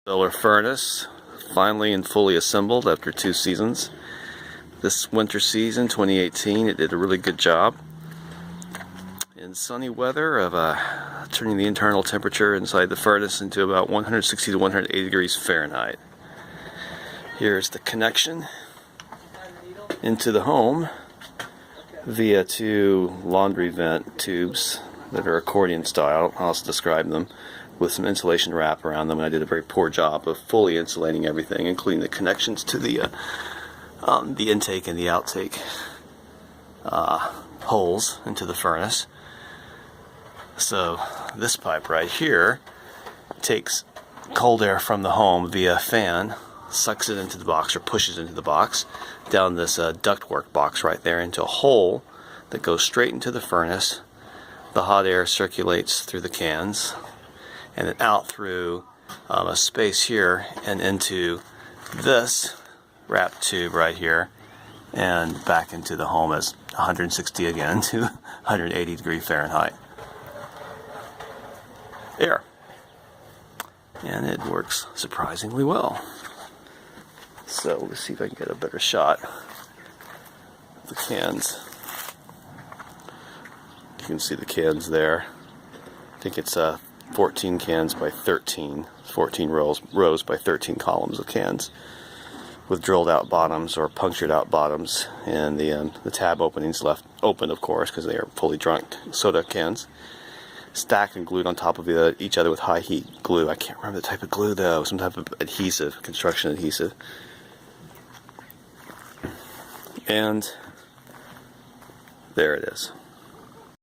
Solar furnace, finally and fully assembled after 2 seasons. This winter season, 2018, it did a really good job in sunny weather of turning the internal temperature inside the furnace into about 160 to 180 degrees Fahrenheit. Here's the connection into the home via 2 laundry vent tubes that are accordion style. I'll also describe them, with some insulation wrap around them, and I did a very poor job of fully insulating everything, including the connections to the intake and the outtake holes into the furnace. So this pipe right here takes cold air from the home via a fan, sucks it into the box or pushes into the box down this ductwork box right there into a hole that goes straight into the furnace. The hot air circulates through the cans and then out through a space here and into this wrap tube right here and back into the home as 160 again to 180 degree Fahrenheit air. And it works surprisingly well. So let's see if I can get a better shot of the cans. You can see the cans there. I think it's 14 cans by 13, 14 rows by 13 columns of cans with drilled out bottoms or punctured out bottoms, and the tab openings left open, of course, because they are fully drunk soda cans, stacked and glued on top of each other with high heat glue. I can't remember the type of glue though, some type of adhesive, construction adhesive. And there it is.